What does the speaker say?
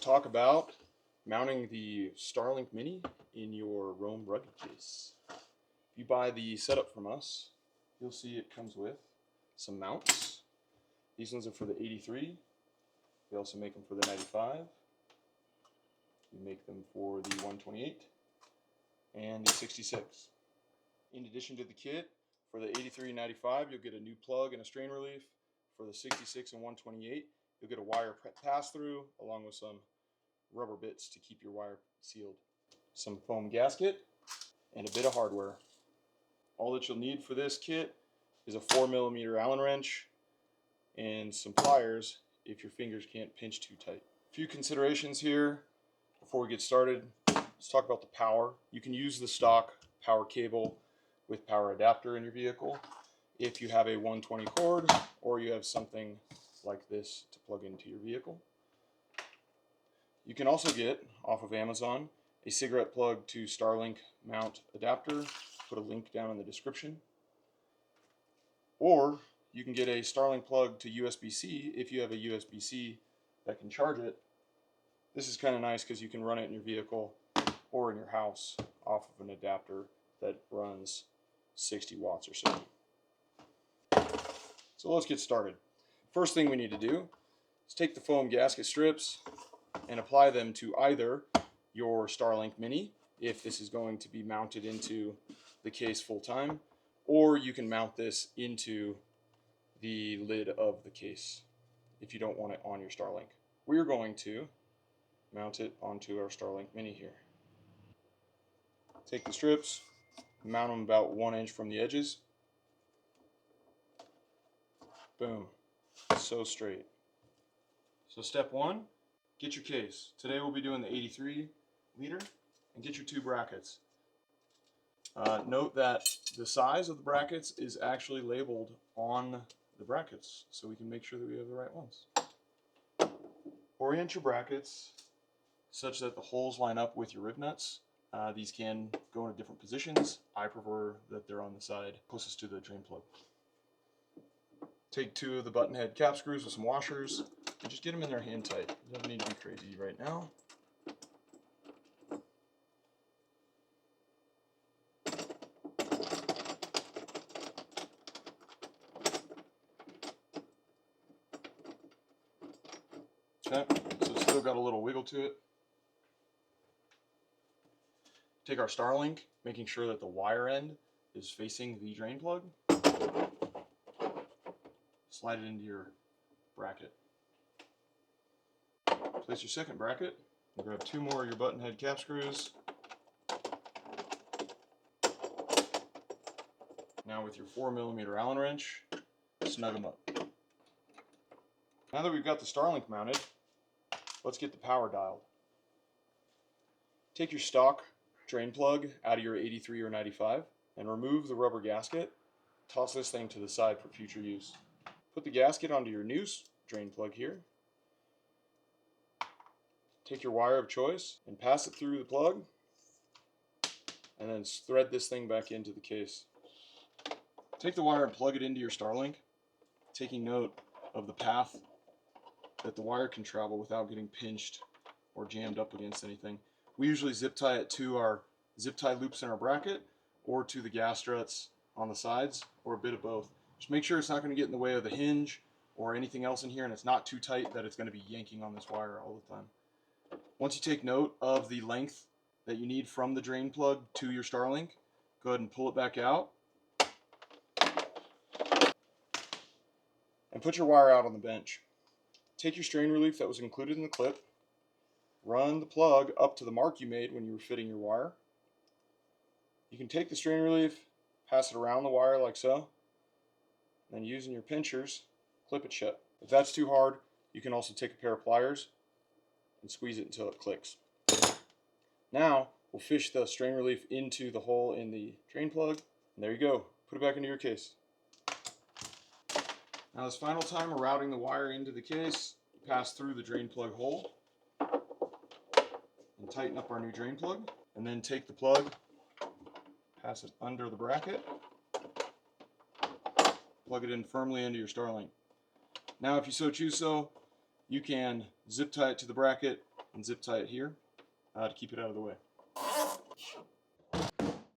talk about mounting the Starlink Mini in your Roam rugged case. If you buy the setup from us, you'll see it comes with some mounts. These ones are for the 83. We also make them for the 95. We make them for the 128 and the 66. In addition to the kit, for the 83 and 95, you'll get a new plug and a strain relief. For the 66 and 128, you'll get a wire pass-through along with some rubber bits to keep your wire sealed, some foam gasket, and a bit of hardware. All that you'll need for this kit is a 4mm Allen wrench and some pliers if your fingers can't pinch too tight. A few considerations here before we get started. Let's talk about the power. You can use the stock power cable with power adapter in your vehicle if you have a 120 cord or you have something like this to plug into your vehicle. You can also get off of Amazon a cigarette plug to Starlink mount adapter. Put a link down in the description. Or you can get a Starlink plug to USB-C if you have a USB-C that can charge it. This is kind of nice because you can run it in your vehicle or in your house off of an adapter that runs 60 watts or so. So let's get started. First thing we need to do is take the foam gasket strips and apply them to either your Starlink Mini, if this is going to be mounted into the case full time, or you can mount this into the lid of the case if you don't want it on your Starlink. We're going to mount it onto our Starlink Mini here. Take the strips, mount them about 1 inch from the edges. Boom. So straight. So step one, get your case. Today we'll be doing the 83 liter and get your 2 brackets. Note that the size of the brackets is actually labeled on the brackets so we can make sure that we have the right ones. Orient your brackets such that the holes line up with your rib nuts. These can go into different positions. I prefer that they're on the side closest to the drain plug. Take 2 of the button head cap screws with some washers and just get them in there hand tight. You don't need to be crazy right now. Okay, so it's still got a little wiggle to it. Take our Starlink, making sure that the wire end is facing the drain plug. Slide it into your bracket. Place your second bracket and grab 2 more of your button head cap screws. Now with your 4mm Allen wrench, snug them up. Now that we've got the Starlink mounted, let's get the power dialed. Take your stock drain plug out of your 83 or 95 and remove the rubber gasket. Toss this thing to the side for future use. Put the gasket onto your new drain plug here. Take your wire of choice and pass it through the plug and then thread this thing back into the case. Take the wire and plug it into your Starlink, taking note of the path that the wire can travel without getting pinched or jammed up against anything. We usually zip tie it to our zip tie loops in our bracket or to the gas struts on the sides, or a bit of both. Just make sure it's not going to get in the way of the hinge or anything else in here, and it's not too tight that it's going to be yanking on this wire all the time. Once you take note of the length that you need from the drain plug to your Starlink, go ahead and pull it back out and put your wire out on the bench. Take your strain relief that was included in the clip, run the plug up to the mark you made when you were fitting your wire. You can take the strain relief, pass it around the wire like so, and then using your pinchers, clip it shut. If that's too hard, you can also take a pair of pliers and squeeze it until it clicks. Now we'll fish the strain relief into the hole in the drain plug, and there you go. Put it back into your case. Now this final time we're routing the wire into the case, pass through the drain plug hole and tighten up our new drain plug, and then take the plug, pass it under the bracket, plug it in firmly into your Starlink. Now if you so choose so, you can zip tie it to the bracket and zip tie it here to keep it out of the way.